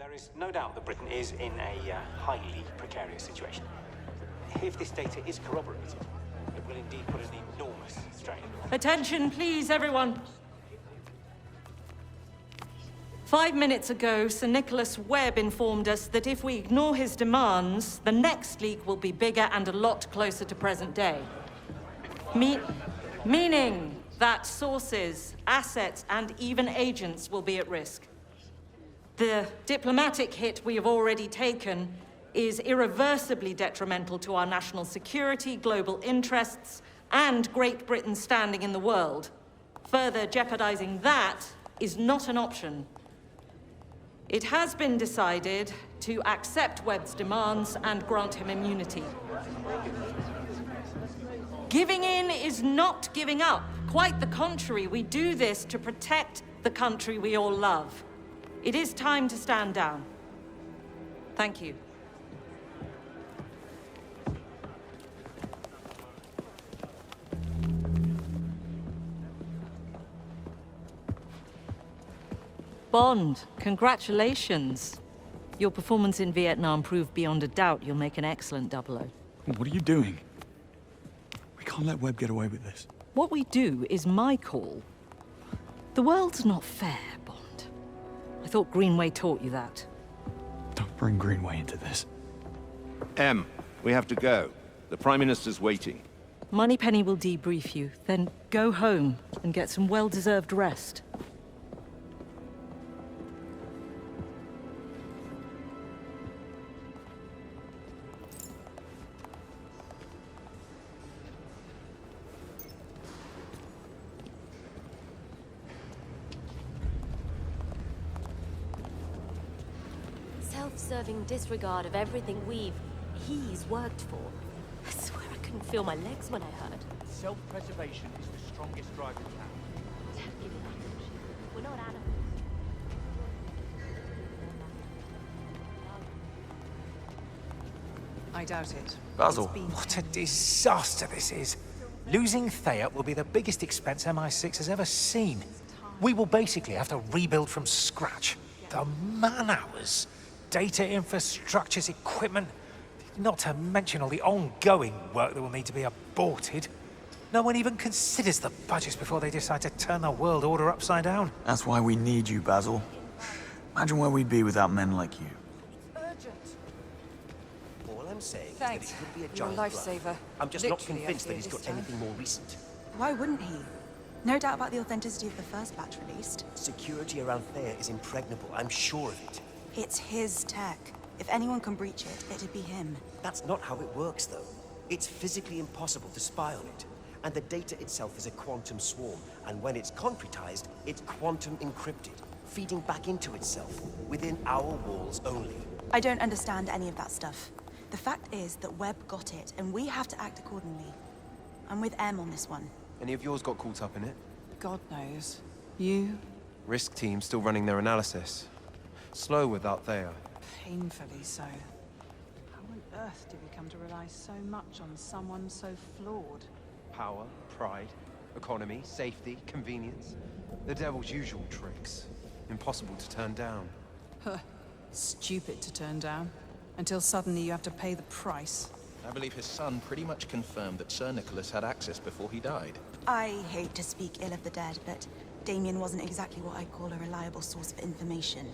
There is no doubt that Britain is in a highly precarious situation. If this data is corroborated, it will indeed put an enormous strain. Attention, please, everyone. 5 minutes ago, Sir Nicholas Webb informed us that if we ignore his demands, the next leak will be bigger and a lot closer to present day. Meaning that sources, assets, and even agents will be at risk. The diplomatic hit we have already taken is irreversibly detrimental to our national security, global interests, and Great Britain's standing in the world. Further jeopardizing that is not an option. It has been decided to accept Webb's demands and grant him immunity. Giving in is not giving up. Quite the contrary, we do this to protect the country we all love. It is time to stand down. Thank you. Bond, congratulations. Your performance in Vietnam proved beyond a doubt you'll make an excellent 00. What are you doing? We can't let Webb get away with this. What we do is my call. The world's not fair, Bond. I thought Greenway taught you that. Don't bring Greenway into this. Em, we have to go. The Prime Minister's waiting. Moneypenny will debrief you, then go home and get some well-deserved rest. Self-serving disregard of everything he's worked for. I swear I couldn't feel my legs when I heard. Self-preservation is the strongest drive in town. We're not animals. I doubt it. Basil. What a disaster this is. Losing Thea will be the biggest expense MI6 has ever seen. We will basically have to rebuild from scratch. The man-hours, data infrastructures, equipment, not to mention all the ongoing work that will need to be aborted. No one even considers the budgets before they decide to turn the world order upside down. That's why we need you, Basil. Imagine where we'd be without men like you. All I'm saying Thanks. is that it could be a You're a giant bluff. lifesaver. I'm just not Literally, convinced that I he's fear got this time. anything more recent. Why wouldn't he? No doubt about the authenticity of the first batch released. Security around Thea is impregnable, I'm sure of it. It's his tech. If anyone can breach it, it'd be him. That's not how it works, though. It's physically impossible to spy on it. And the data itself is a quantum swarm, and when it's concretized, it's quantum encrypted, feeding back into itself, within our walls only. I don't understand any of that stuff. The fact is that Webb got it, and we have to act accordingly. I'm with M on this one. Any of yours got caught up in it? God knows. You? Risk team still running their analysis. Slow without Thea. Painfully so. How on earth did we come to rely so much on someone so flawed? Power, pride, economy, safety, convenience. The devil's usual tricks. Impossible to turn down. Huh. Stupid to turn down. Until suddenly you have to pay the price. I believe his son pretty much confirmed that Sir Nicholas had access before he died. I hate to speak ill of the dead, but Damien wasn't exactly what I'd call a reliable source of information.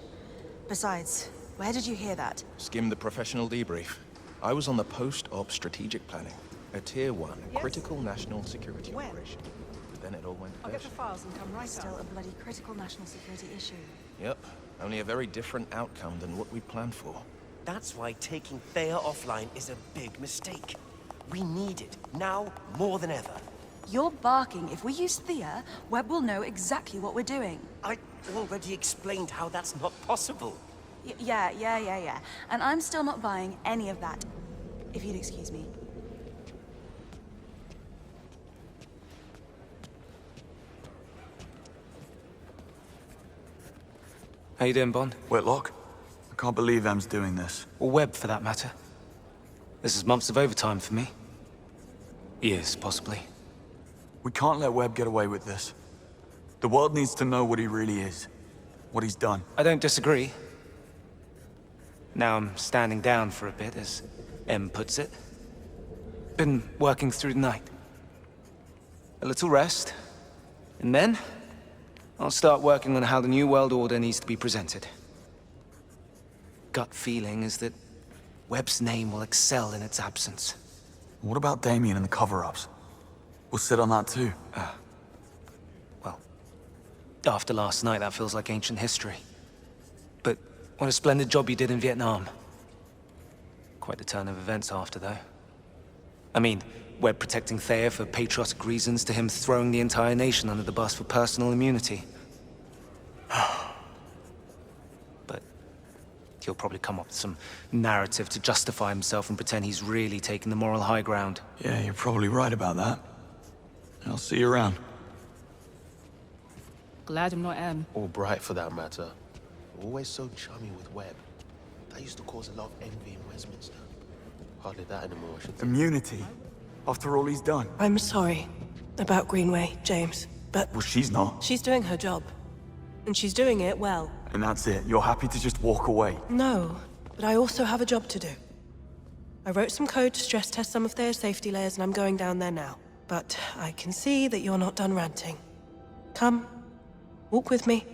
Besides, where did you hear that? Skim the professional debrief. I was on the post-op strategic planning. A Tier 1 critical national security When? operation. But then it all went I'll get the pear-shaped. files and come right Still up. a bloody critical national security issue. Yep. Only a very different outcome than what we planned for. That's why taking Thea offline is a big mistake. We need it, now more than ever. You're barking. If we use Thea, Webb will know exactly what we're doing. I already explained how that's not possible. Yeah. And I'm still not buying any of that. If you'd excuse me. How you doing, Bond? Whitlock? I can't believe M's doing this. Or Webb, for that matter. This is months of overtime for me. Years, possibly. We can't let Webb get away with this. The world needs to know what he really is. What he's done. I don't disagree. Now I'm standing down for a bit, as M puts it. Been working through the night. A little rest, and then I'll start working on how the New World Order needs to be presented. Gut feeling is that Webb's name will excel in its absence. What about Damien and the cover-ups? We'll sit on that too. Well, after last night, that feels like ancient history. But what a splendid job you did in Vietnam. Quite the turn of events after, though. I mean, Webb protecting Thea for patriotic reasons to him throwing the entire nation under the bus for personal immunity. But he'll probably come up with some narrative to justify himself and pretend he's really taking the moral high ground. Yeah, you're probably right about that. I'll see you around. Glad I'm not M. Or Bright, for that matter. Always so chummy with Webb. That used to cause a lot of envy in Westminster. Hardly that anymore, I should think. Immunity? After all he's done? I'm sorry about Greenway, James, but... Well, she's not. She's doing her job. And she's doing it well. And that's it? You're happy to just walk away? No, but I also have a job to do. I wrote some code to stress test some of their safety layers, and I'm going down there now. But I can see that you're not done ranting. Come, walk with me.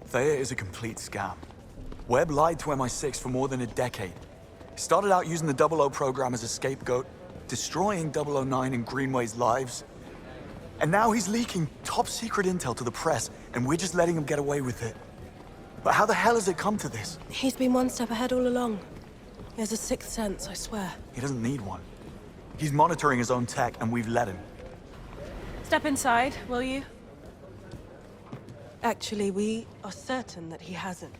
Thea is a complete scam. Webb lied to MI6 for more than a decade. He started out using the 00 program as a scapegoat, destroying 009 and Greenway's lives. And now he's leaking top-secret intel to the press, and we're just letting him get away with it. But how the hell has it come to this? He's been one step ahead all along. He has a sixth sense, I swear. He doesn't need one. He's monitoring his own tech, and we've let him. Step inside, will you? Actually, we are certain that he hasn't.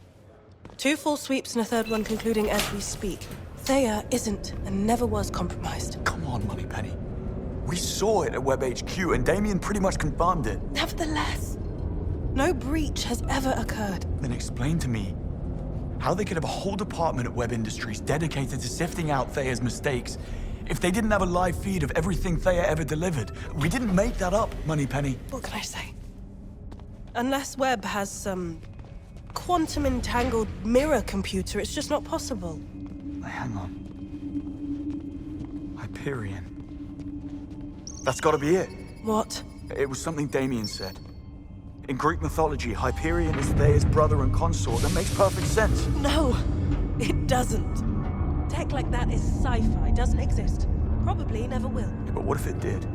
2 full sweeps and a third one concluding as we speak. Thea isn't and never was compromised. Come on, Moneypenny. We saw it at Webb HQ, and Damien pretty much confirmed it. Nevertheless, no breach has ever occurred. Then explain to me how they could have a whole department at Webb Industries dedicated to sifting out Thea's mistakes if they didn't have a live feed of everything Thea ever delivered. We didn't make that up, Moneypenny. What can I say? Unless Webb has some quantum-entangled mirror computer, it's just not possible. Hang on. Hyperion. That's gotta be it. What? It was something Damien said. In Greek mythology, Hyperion is Thea's brother and consort. That makes perfect sense. No, it doesn't. Tech like that is sci-fi, doesn't exist. Probably never will. Yeah, but what if it did?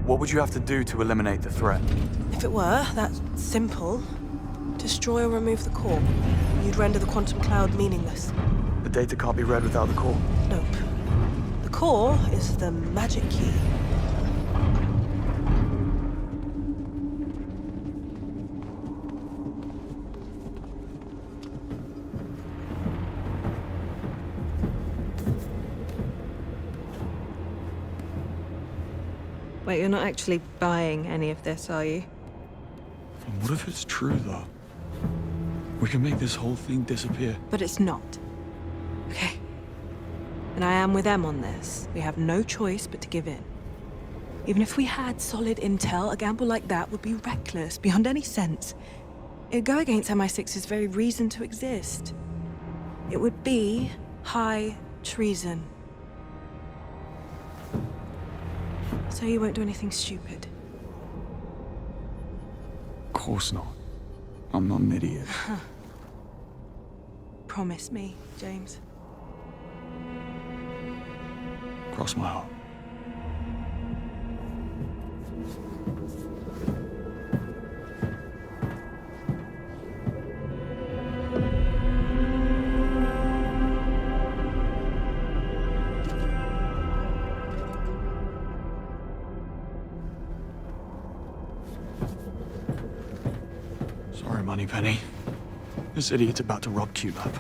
What would you have to do to eliminate the threat? If it were that simple, destroy or remove the core. You'd render the quantum cloud meaningless. The data can't be read without the core. Nope. The core is the magic key. Wait, you're not actually buying any of this, are you? And what if it's true, though? We can make this whole thing disappear. But it's not. Okay. And I am with them on this. We have no choice but to give in. Even if we had solid intel, a gamble like that would be reckless, beyond any sense. It'd go against MI6's very reason to exist. It would be high treason. So you won't do anything stupid? Of course not. I'm not an idiot. Promise me, James. Cross my heart. Sorry, Moneypenny. This idiot's about to rob QLab.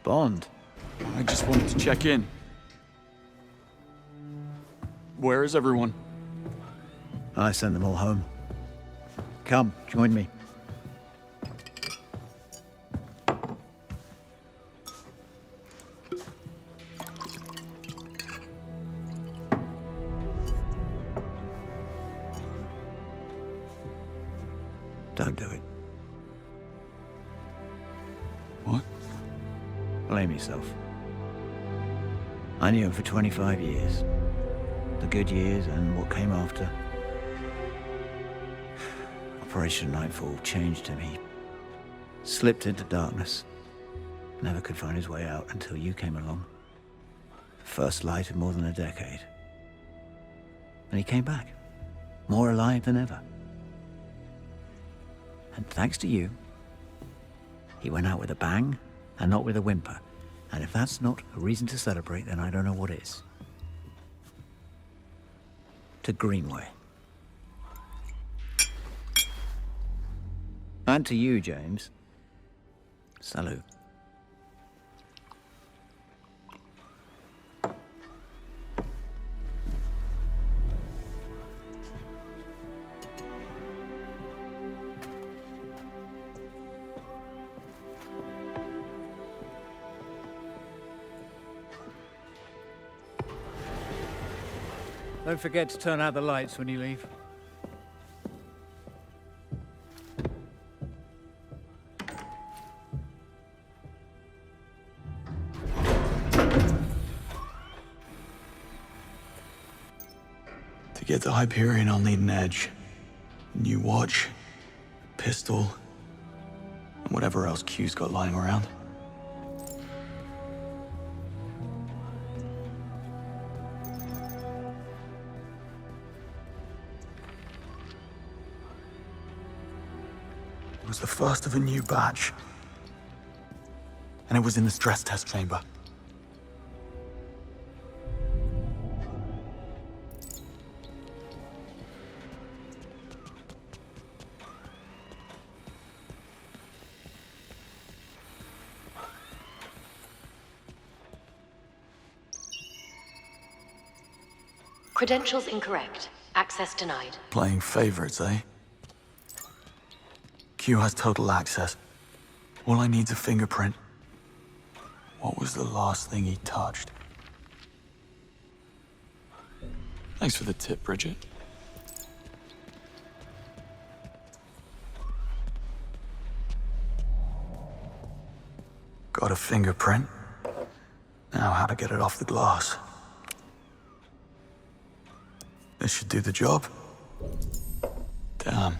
Bond. I just wanted to check in. Where is everyone? I sent them all home. Come, join me. Don't do it. What? Blame yourself. I knew him for 25 years. The good years and what came after. Operation Nightfall changed him. He slipped into darkness. Never could find his way out until you came along. First light in more than a decade. And he came back, more alive than ever. And thanks to you, he went out with a bang and not with a whimper. And if that's not a reason to celebrate, then I don't know what is. To Greenway. And to you, James. Salute. Don't forget to turn out the lights when you leave. To get the Hyperion, I'll need an edge. New watch, pistol, and whatever else Q's got lying around. It was the first of a new batch. And it was in the stress test chamber. Credentials incorrect. Access denied. Playing favorites, eh? Q has total access. All I need's a fingerprint. What was the last thing he touched? Thanks for the tip, Bridget. Got a fingerprint. Now how to get it off the glass. This should do the job. Damn.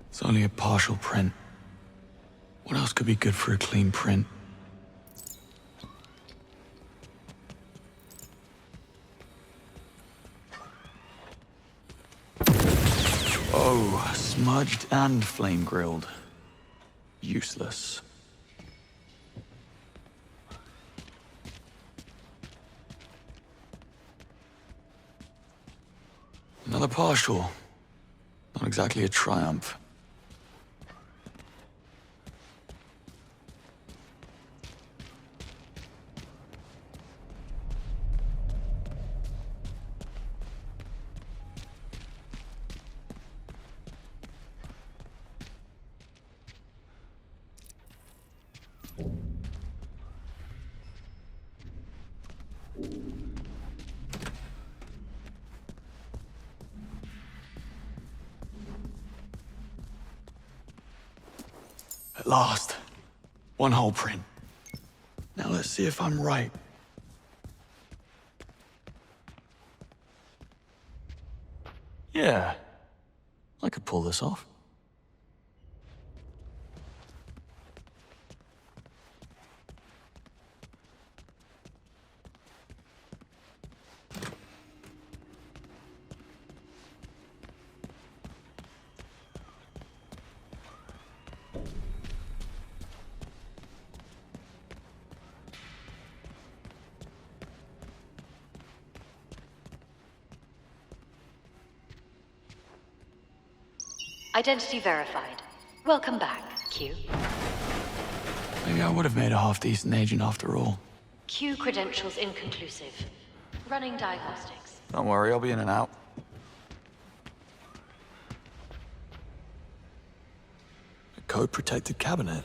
It's only a partial print. What else could be good for a clean print? Oh, smudged and flame grilled. Useless. Another partial. Not exactly a triumph. At last. One whole print. Now let's see if I'm right. Yeah. I could pull this off. Identity verified. Welcome back, Q. Maybe I would have made a half-decent agent after all. Q credentials inconclusive. Running diagnostics. Don't worry, I'll be in and out. A code-protected cabinet.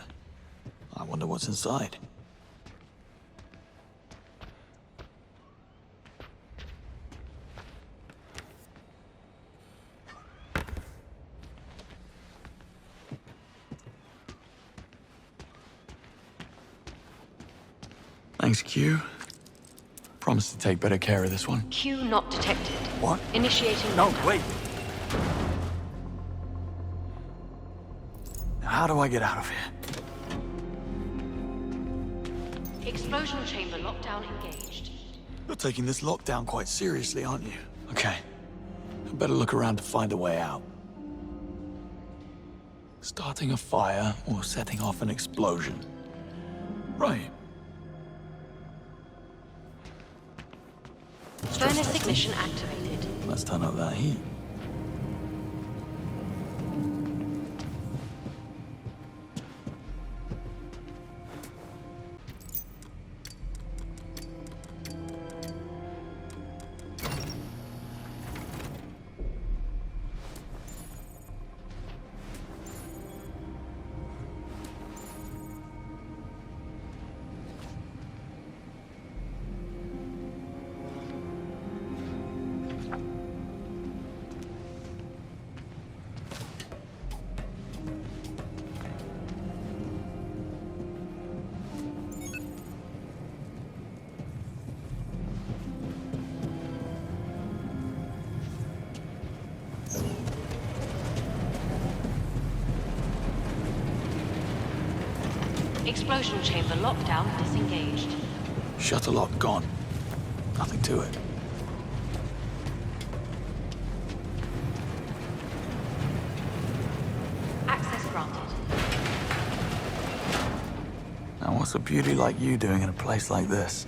I wonder what's inside. Thanks, Q. Promise to take better care of this one. Q not detected. What? Initiating. No, wait. Now, how do I get out of here? Explosion chamber lockdown engaged. You're taking this lockdown quite seriously, aren't you? Okay. I better look around to find a way out. Starting a fire or setting off an explosion. Right. Furnace ignition activated. Let's turn up that heat. Explosion chamber lockdown disengaged. Shutter lock gone. Nothing to it. Access granted. Now what's a beauty like you doing in a place like this?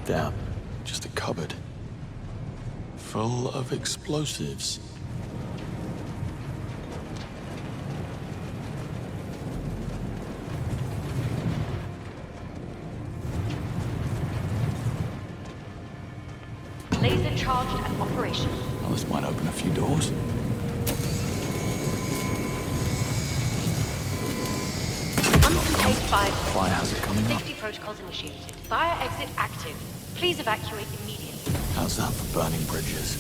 Damn, just a cupboard. Full of explosives. Laser charged and operational. Well, this might open a few doors. Uncontained fire. Fire hazard coming up. Safety protocols initiated. Fire exit active. Please evacuate immediately. How's that for burning bridges?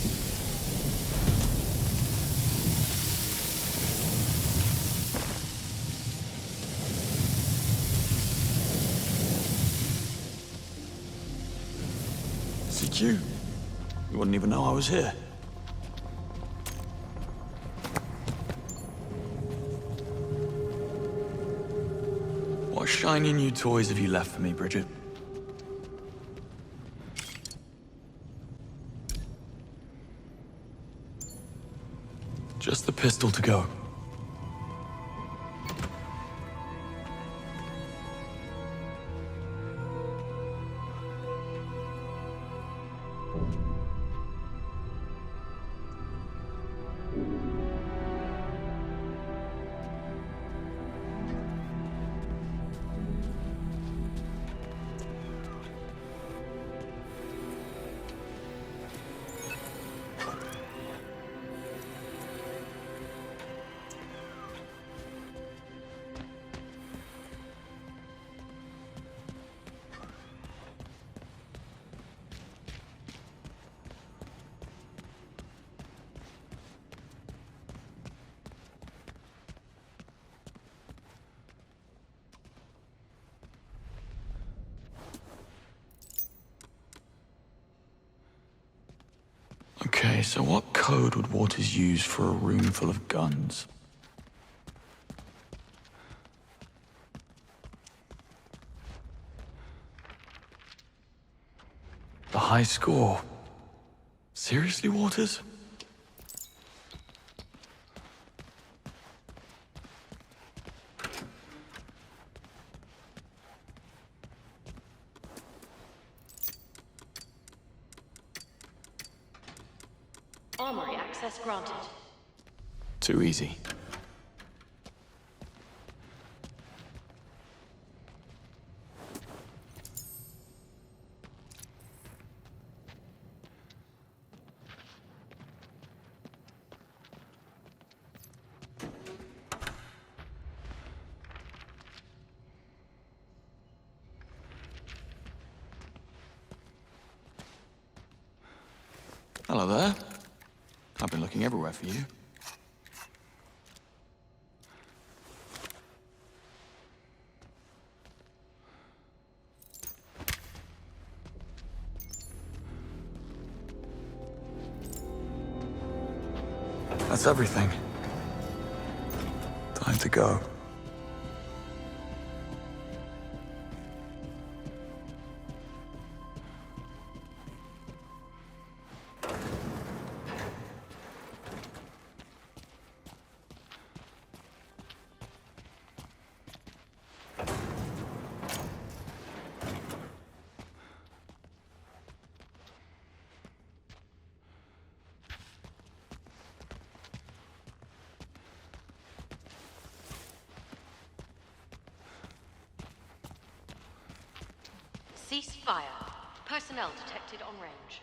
CQ. You wouldn't even know I was here. What shiny new toys have you left for me, Bridget? Just the pistol to go. Okay, so what code would Waters use for a room full of guns? The high score. Seriously, Waters? Armory access granted. Too easy. Hello there. I've been looking everywhere for you. That's everything. Time to go. Cease fire. Personnel detected on range.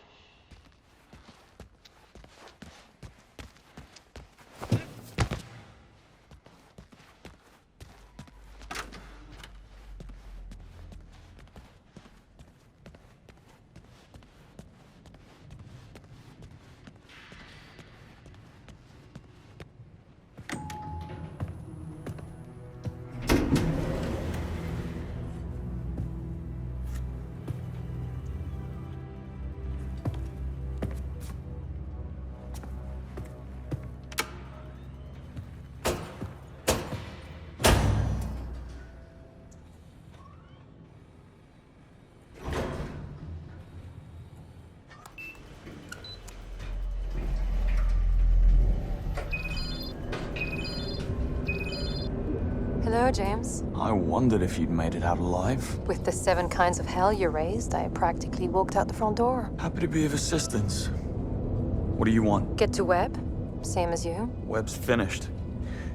Hello, James. I wondered if you'd made it out alive. With the 7 kinds of hell you raised, I practically walked out the front door. Happy to be of assistance. What do you want? Get to Webb, same as you. Webb's finished.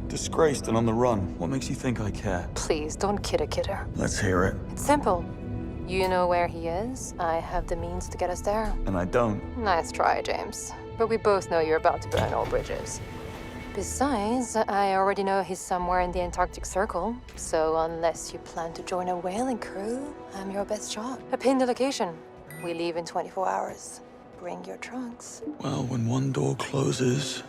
Disgraced and on the run. What makes you think I care? Please, don't kid a kidder. Let's hear it. It's simple. You know where he is. I have the means to get us there. And I don't. Nice try, James. But we both know you're about to burn all bridges. Besides, I already know he's somewhere in the Antarctic Circle. So unless you plan to join a whaling crew, I'm your best shot. I pinned the location. We leave in 24 hours. Bring your trunks. Well, when one door closes...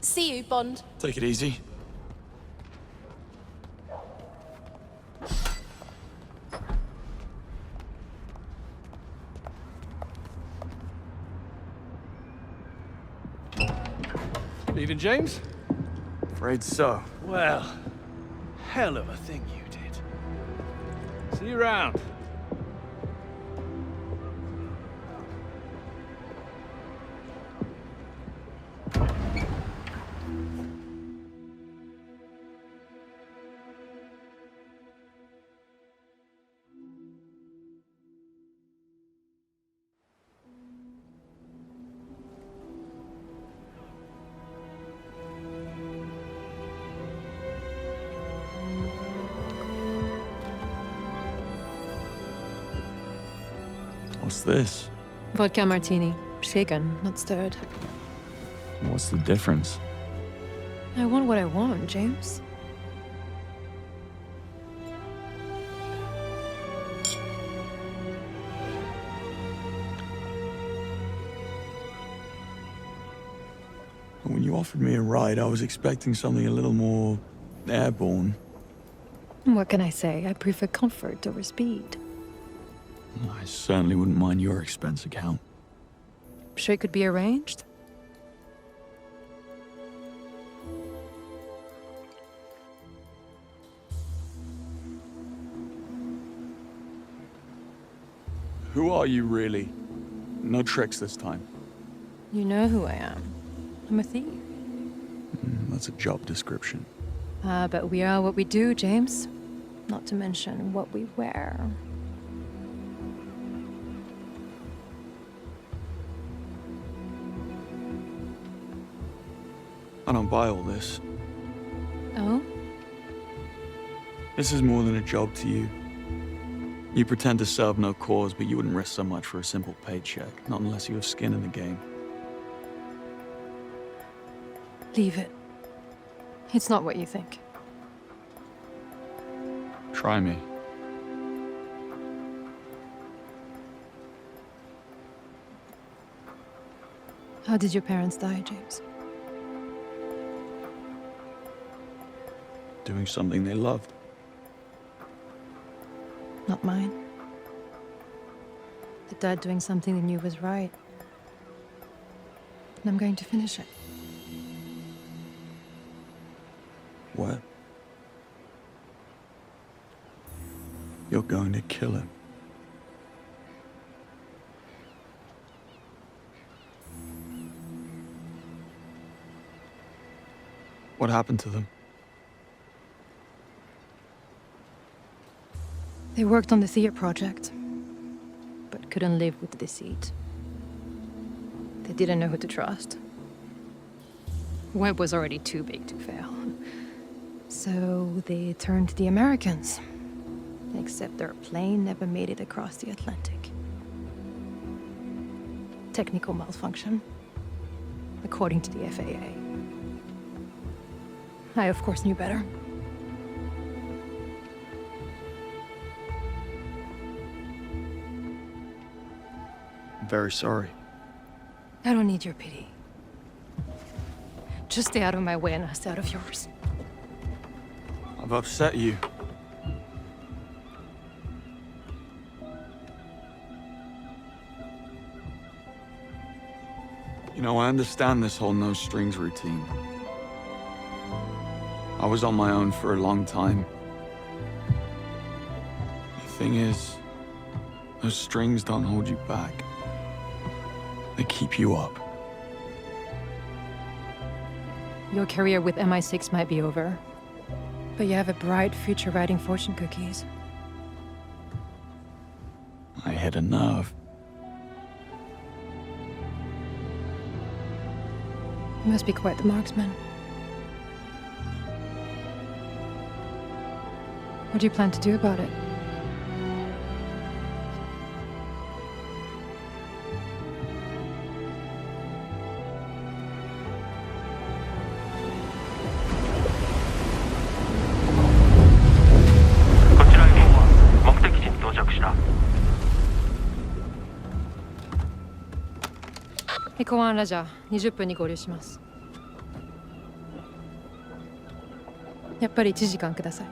See you, Bond. Take it easy. Leaving, James? Afraid so. Well, hell of a thing you did. See you around. What's this? Vodka martini. Shaken, not stirred. What's the difference? I want what I want, James. When you offered me a ride, I was expecting something a little more airborne. What can I say? I prefer comfort over speed. I certainly wouldn't mind your expense account. Sure it could be arranged? Who are you, really? No tricks this time. You know who I am. I'm a thief. That's a job description. But we are what we do, James. Not to mention what we wear. I don't buy all this. Oh? This is more than a job to you. You pretend to serve no cause, but you wouldn't risk so much for a simple paycheck. Not unless you have skin in the game. Leave it. It's not what you think. Try me. How did your parents die, James? Doing something they loved. Not mine. The dad doing something they knew was right. And I'm going to finish it. What? You're going to kill him. What happened to them? They worked on the Thea project, but couldn't live with the deceit. They didn't know who to trust. Webb was already too big to fail. So they turned to the Americans. Except their plane never made it across the Atlantic. Technical malfunction, according to the FAA. I, of course, knew better. I'm very sorry. I don't need your pity. Just stay out of my way and I'll stay out of yours. I've upset you. You know, I understand this whole no-strings routine. I was on my own for a long time. The thing is, those strings don't hold you back. They keep you up. Your career with MI6 might be over, but you have a bright future writing fortune cookies. I hit a nerve. You must be quite the marksman. What do you plan to do about it? Echo 1ラジャー、20分に合流します。やっぱり1時間ください。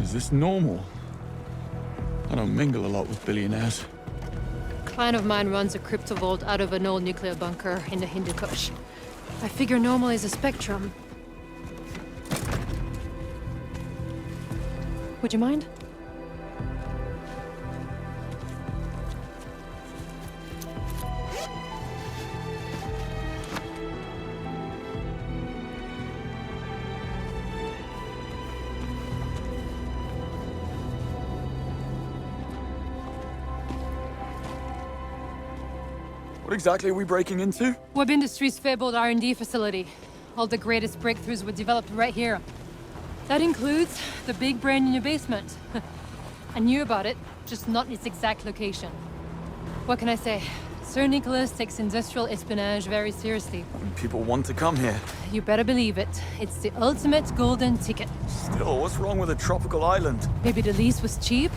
Is this normal? I don't mingle a lot with billionaires. A client of mine runs a crypto vault out of an old nuclear bunker in the Hindu Kush. I figure normal is a spectrum. Would you mind? What exactly are we breaking into? Webb Industries' fabled R&D facility. All the greatest breakthroughs were developed right here. That includes the big brain in your basement. I knew about it, just not its exact location. What can I say? Sir Nicholas takes industrial espionage very seriously. People want to come here. You better believe it. It's the ultimate golden ticket. Still, what's wrong with a tropical island? Maybe the lease was cheap?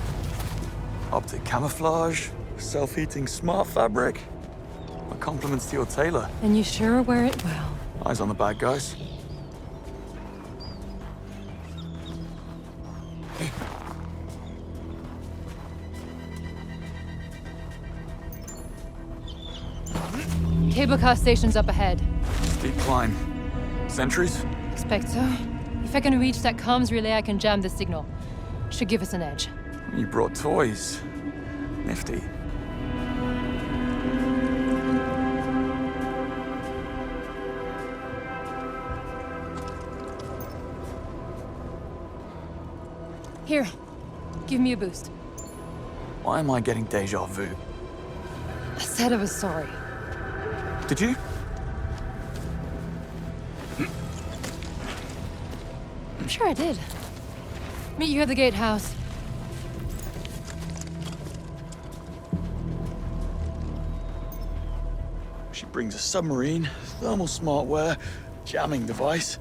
Optic camouflage, self-heating smart fabric. My compliments to your tailor. And you sure wear it well. Eyes on the bad guys. Cable car station's up ahead. Steep climb. Sentries? Expect so. If I can reach that comms relay, I can jam the signal. Should give us an edge. You brought toys. Nifty. Here, give me a boost. Why am I getting deja vu? I said I was sorry. Did you? I'm sure I did. Meet you at the gatehouse. She brings a submarine, thermal smartware, jamming device.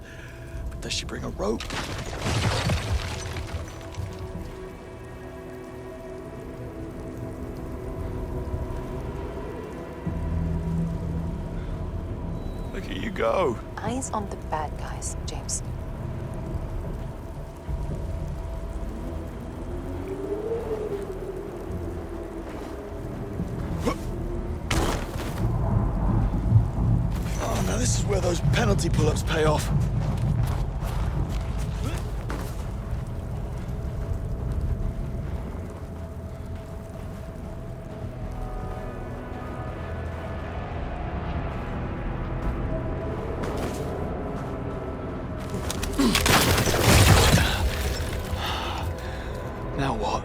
But does she bring a rope? Look at you go. Eyes on the bad guys, James. Oh, now this is where those penalty pull-ups pay off. Now what?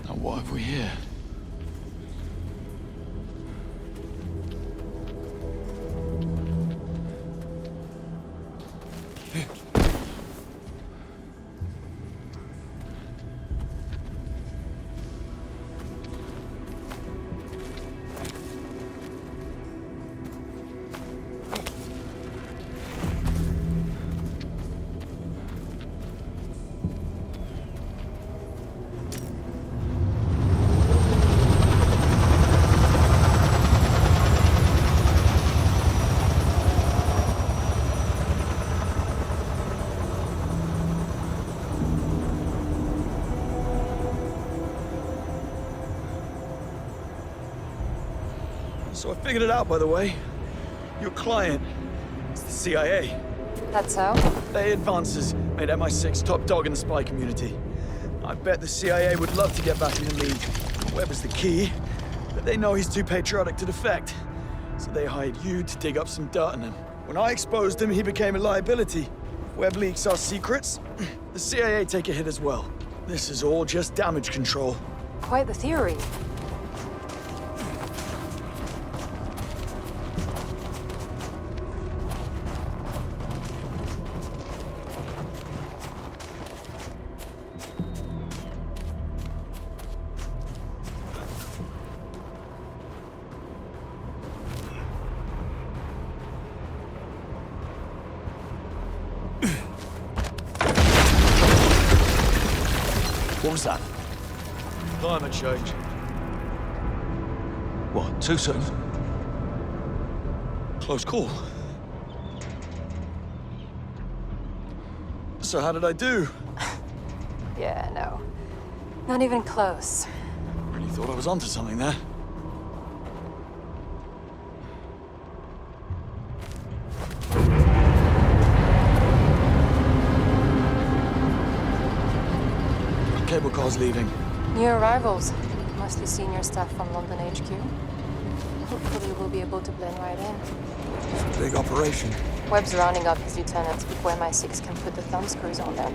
Now what have we here? So I figured it out, by the way. Your client is the CIA. That's so? Their advances made MI6 top dog in the spy community. I bet the CIA would love to get back in the lead. Webb is the key, but they know he's too patriotic to defect. So they hired you to dig up some dirt on him. When I exposed him, he became a liability. If Webb leaks our secrets, the CIA take a hit as well. This is all just damage control. Quite the theory. What was that? Climate change. What, too soon? Close call. So how did I do? Yeah, no. Not even close. Really thought I was onto something there. Cable car's leaving. New arrivals. Mostly senior staff from London HQ. Hopefully we'll be able to blend right in. It's a big operation. Webb's rounding up his lieutenants before MI6 can put the thumbscrews on them.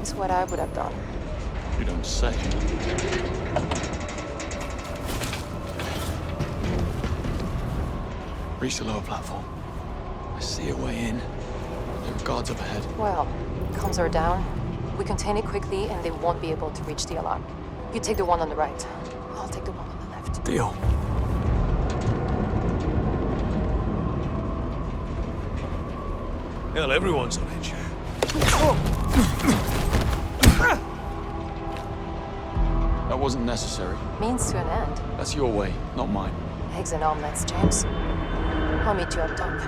It's what I would have done. You don't say. Reach the lower platform. I see a way in. There are guards up ahead. Well, comms are down. We contain it quickly and they won't be able to reach the alarm. You take the one on the right. I'll take the one on the left. Deal. Hell, everyone's on edge. That wasn't necessary. Means to an end. That's your way, not mine. Eggs and omelets, James. I'll meet you up top.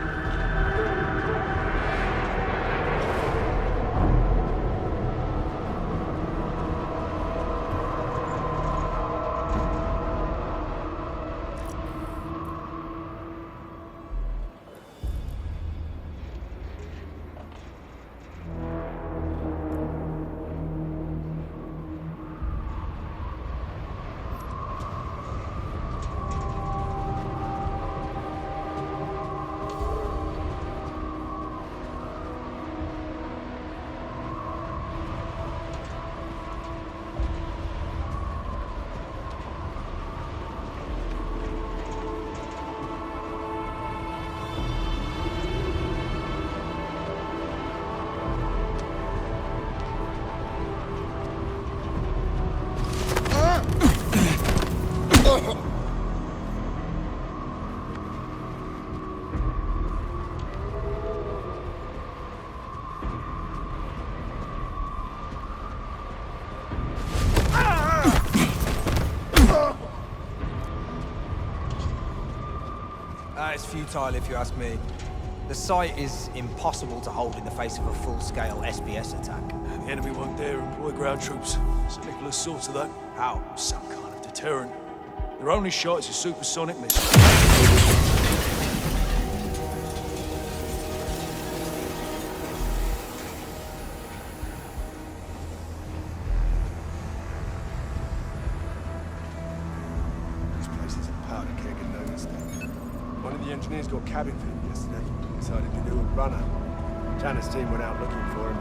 It's futile if you ask me. The site is impossible to hold in the face of a full-scale SBS attack. The enemy won't dare employ ground troops. St. Nicholas saw to that. How? Some kind of deterrent. Their only shot is a supersonic missile. This place is a powder keg and no mistake. One of the engineers got cabin fitted yesterday. Decided to do a runner. Tanner's team went out looking for him.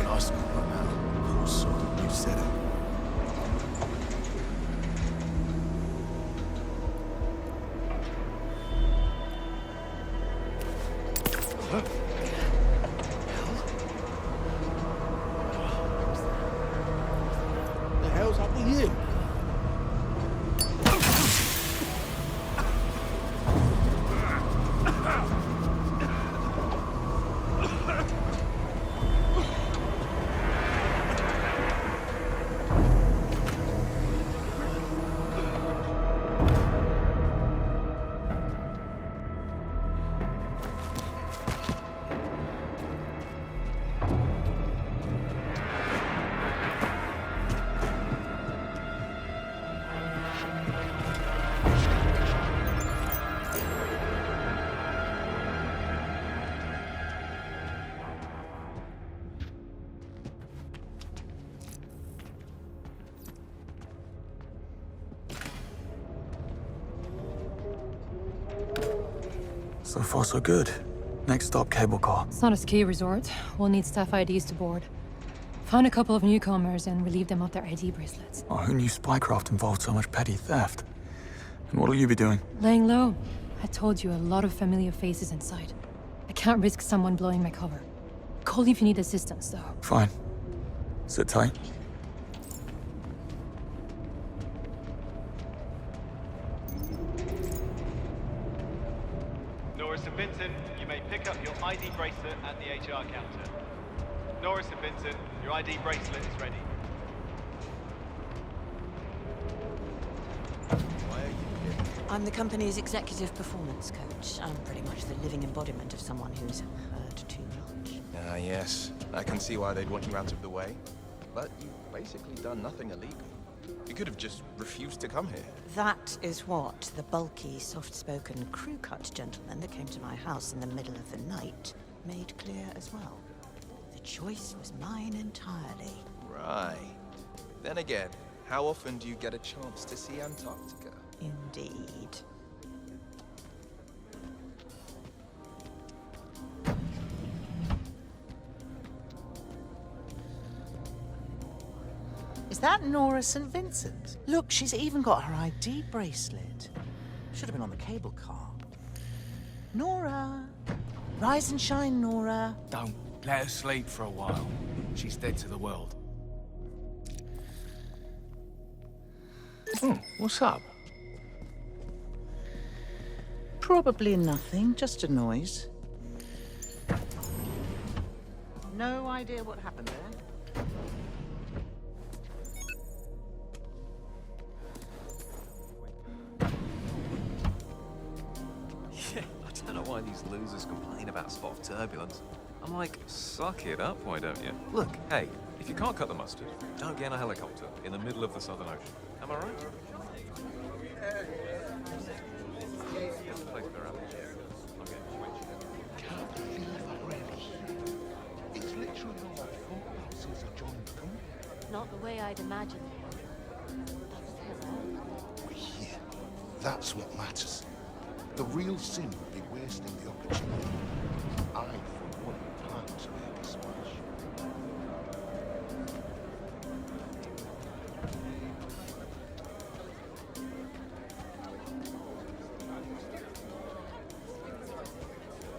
Nice to run out. All sort of new setup. The hell's up with you? So far, so good. Next stop, cable car. It's not a ski resort. We'll need staff IDs to board. Found a couple of newcomers and relieve them of their ID bracelets. Oh, who knew spycraft involved so much petty theft? And what'll you be doing? Laying low. I told you, a lot of familiar faces inside. I can't risk someone blowing my cover. Call if you need assistance, though. Fine. Sit tight. Norris and Vincent, you may pick up your ID bracelet at the HR counter. Norris and Vincent, your ID bracelet is ready. I'm the company's executive performance coach. I'm pretty much the living embodiment of someone who's heard too much. Ah, yes. I can see why they'd want you out of the way. But you've basically done nothing illegal. You could have just refused to come here. That is what the bulky, soft-spoken, crew-cut gentleman that came to my house in the middle of the night made clear as well. The choice was mine entirely. Right. Then again, how often do you get a chance to see Antarctica? Indeed. Is that Nora St. Vincent? Look, she's even got her ID bracelet. Should have been on the cable car. Nora! Rise and shine, Nora. Don't. Let her sleep for a while. She's dead to the world. What's up? Probably nothing, just a noise. No idea what happened there. Yeah, I don't know why these losers complain about a spot of turbulence. I'm like, suck it up, why don't you? Look, hey, if you can't cut the mustard, don't get in a helicopter in the middle of the Southern Ocean. Am I right? It's literally all football since I joined the company. Not the way I'd imagined. We're here. That's what matters. The real sin would be wasting the opportunity. I, for one, plan to make a splash.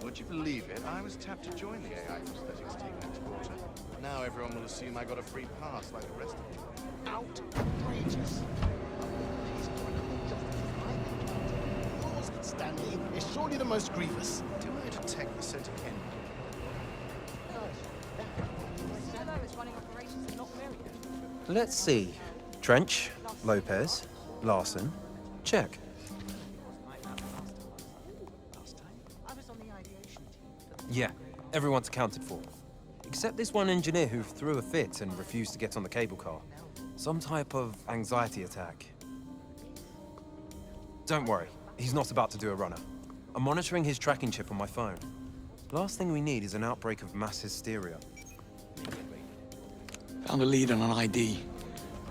Would you believe it? I was tapped to join the AI prosthetics team next quarter. Now everyone will assume I got a free pass like the rest of you. Outrageous. Yours, Stanley, is surely the most grievous. Do I detect the scent of hen? Let's see. Trench, Lopez, Larson. Check. Yeah, everyone's accounted for. Except this one engineer who threw a fit and refused to get on the cable car. Some type of anxiety attack. Don't worry, he's not about to do a runner. I'm monitoring his tracking chip on my phone. Last thing we need is an outbreak of mass hysteria. Found a lead on an ID.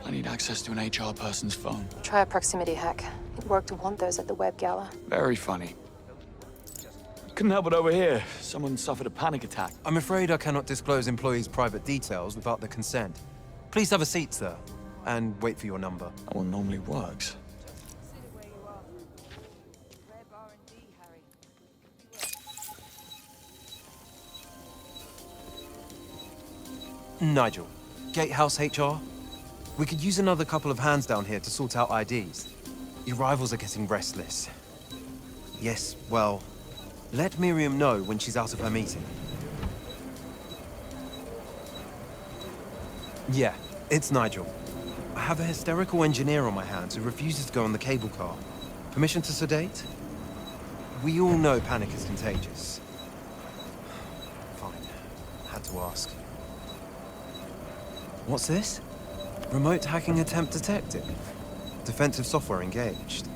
I need access to an HR person's phone. Try a proximity hack. It worked wonders at the web gala. Very funny. Couldn't help but overhear. Someone suffered a panic attack. I'm afraid I cannot disclose employees' private details without their consent. Please have a seat, sir, and wait for your number. That one normally works. Nigel, Gatehouse HR? We could use another couple of hands down here to sort out IDs. Your rivals are getting restless. Yes, well, let Miriam know when she's out of her meeting. Yeah, it's Nigel. I have a hysterical engineer on my hands who refuses to go on the cable car. Permission to sedate? We all know panic is contagious. Fine. Had to ask. What's this? Remote hacking attempt detected. Defensive software engaged.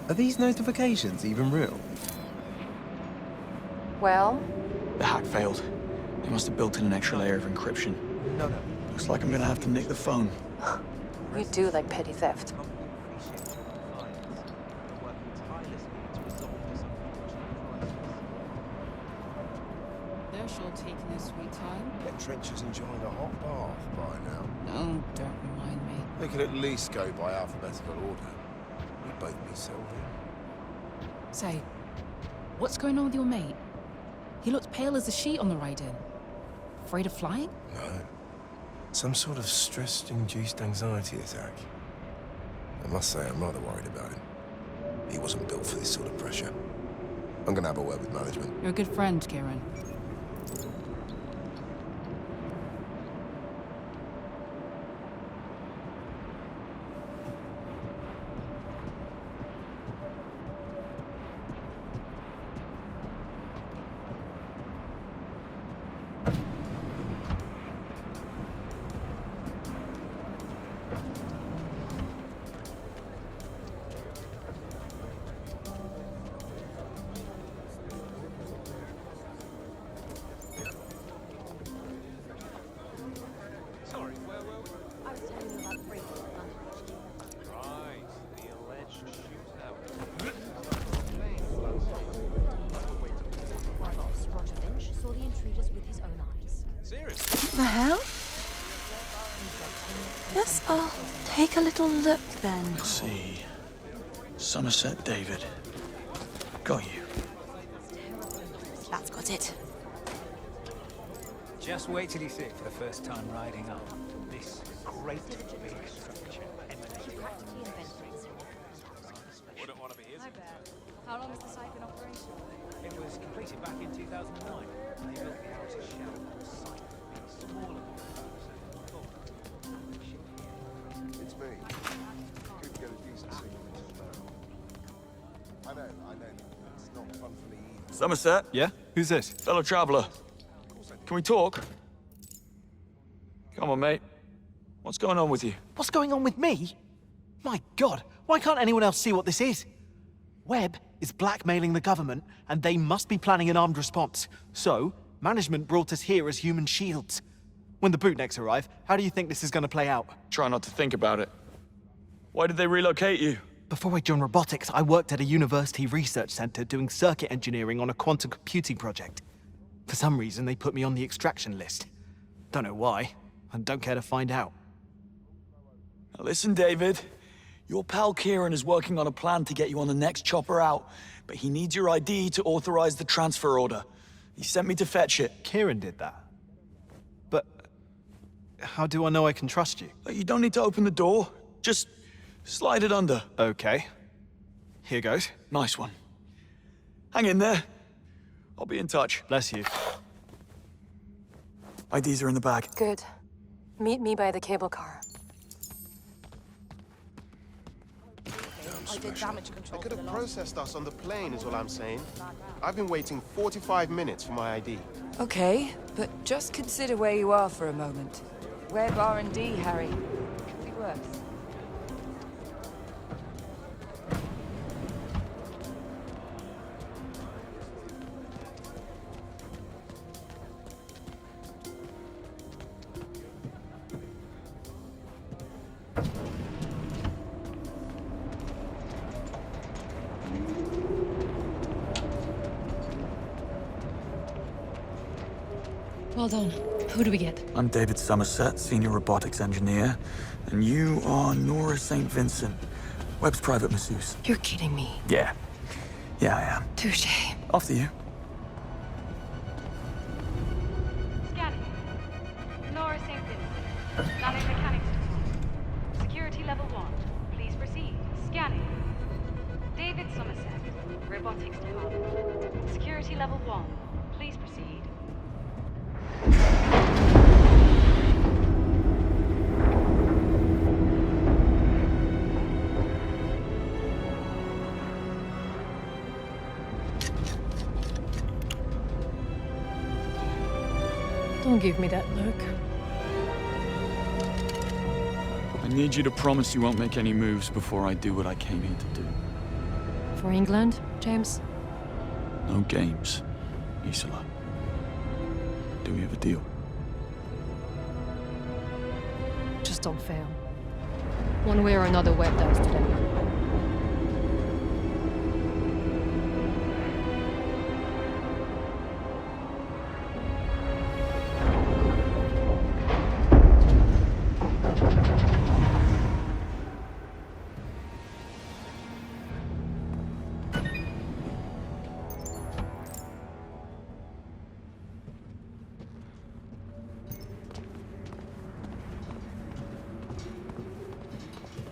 Are these notifications even real? Well? The hack failed. They must have built in an extra layer of encryption. No. Looks like I'm gonna have to nick the phone. You do like petty theft. They're sure taking their sweet time. Bet Trench is enjoying a hot bath by now. Oh, don't remind me. They could at least go by alphabetical order. We'd both be Sylvia. Say, what's going on with your mate? He looked pale as a sheet on the ride-in. Afraid of flying? No. Some sort of stress-induced anxiety attack. I must say, I'm rather worried about him. He wasn't built for this sort of pressure. I'm gonna have a word with management. You're a good friend, Kieran. Roger Finch saw the intruders with his own eyes. Seriously? What the hell? Guess I'll take a little look then. Let's see. Somerset David. Got you. That's got it. Just wait till you see it for the first time riding up this great big structure. Wouldn't want to be his. How long has the site been operational? It was completed back in 2009. They built the outer shell of the site, being smaller than It's me. Could get a decent signal into Sparrow. I know. It's not fun for me either. Somerset? Yeah? Who's this? Fellow traveller. Can we talk? Come on, mate. What's going on with you? What's going on with me? My God, why can't anyone else see what this is? Webb is blackmailing the government, and they must be planning an armed response. So, management brought us here as human shields. When the bootnecks arrive, how do you think this is going to play out? Try not to think about it. Why did they relocate you? Before I joined robotics, I worked at a university research center doing circuit engineering on a quantum computing project. For some reason, they put me on the extraction list. Don't know why, and don't care to find out. Now listen, David. Your pal Kieran is working on a plan to get you on the next chopper out, but he needs your ID to authorize the transfer order. He sent me to fetch it. Kieran did that? But how do I know I can trust you? You don't need to open the door. Just slide it under. Okay. Here goes. Nice one. Hang in there. I'll be in touch. Bless you. IDs are in the bag. Good. Meet me by the cable car. I did damage control. They could have processed us on the plane, is all I'm saying. I've been waiting 45 minutes for my ID. Okay, but just consider where you are for a moment. Web R&D, Harry. Could be worse. Well done. Who do we get? I'm David Somerset, Senior Robotics Engineer. And you are Nora St. Vincent, Webb's private masseuse. You're kidding me. Yeah. Yeah, I am. Touché. After you. Scanning. Nora St. Vincent. Landing mechanics report. Security level 1. Please proceed. Scanning. David Somerset. Robotics Department. Security level 1. Please proceed. Don't give me that look. I need you to promise you won't make any moves before I do what I came here to do. For England, James? No games, Isola. Do we have a deal? Just don't fail. One way or another, Webb dies today.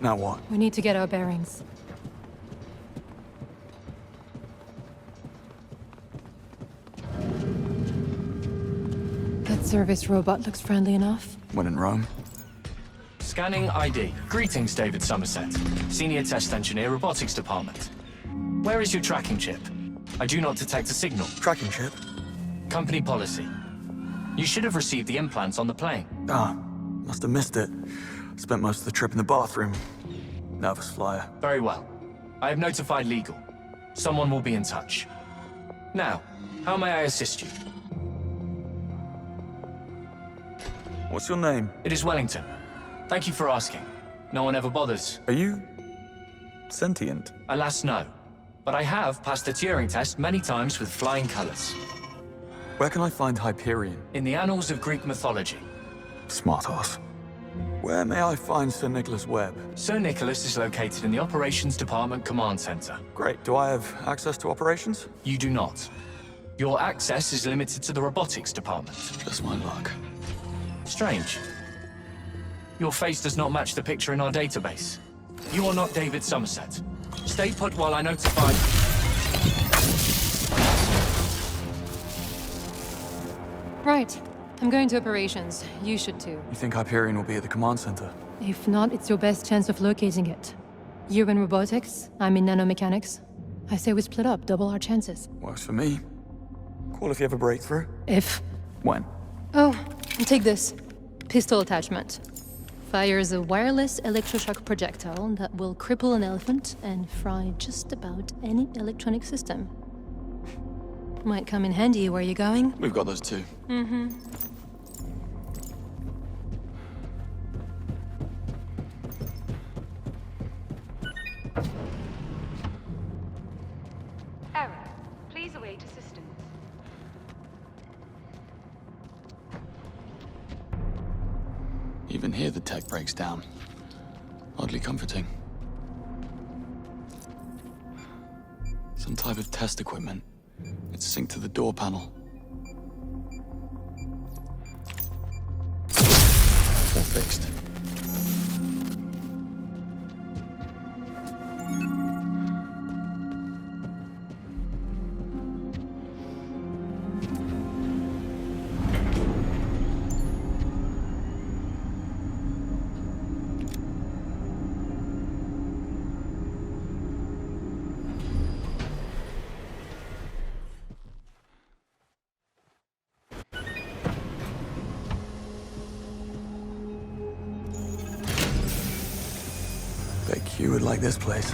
Now what? We need to get our bearings. That service robot looks friendly enough. When in Rome. Scanning ID. Greetings, David Somerset. Senior Test Engineer, Robotics Department. Where is your tracking chip? I do not detect a signal. Tracking chip? Company policy. You should have received the implants on the plane. Ah, must have missed it. Spent most of the trip in the bathroom. Nervous flyer. Very well. I have notified legal. Someone will be in touch. Now, how may I assist you? What's your name? It is Wellington. Thank you for asking. No one ever bothers. Are you sentient? Alas, no. But I have passed the Turing test many times with flying colors. Where can I find Hyperion? In the annals of Greek mythology. Smart ass. Where may I find Sir Nicholas Webb? Sir Nicholas is located in the Operations Department Command Center. Great. Do I have access to operations? You do not. Your access is limited to the Robotics Department. Just my luck. Strange. Your face does not match the picture in our database. You are not David Somerset. Stay put while I notify... Right. I'm going to operations. You should too. You think Hyperion will be at the command center? If not, it's your best chance of locating it. You're in robotics, I'm in nanomechanics. I say we split up, double our chances. Works for me. Call if you have a breakthrough. If? When? Oh, take this. Pistol attachment. Fires a wireless electroshock projectile that will cripple an elephant and fry just about any electronic system. Might come in handy where you're going. We've got those too. Mm-hmm. Error. Please await assistance. Even here the tech breaks down. Oddly comforting. Some type of test equipment. It's synced to the door panel. All fixed. Bet you would like this place.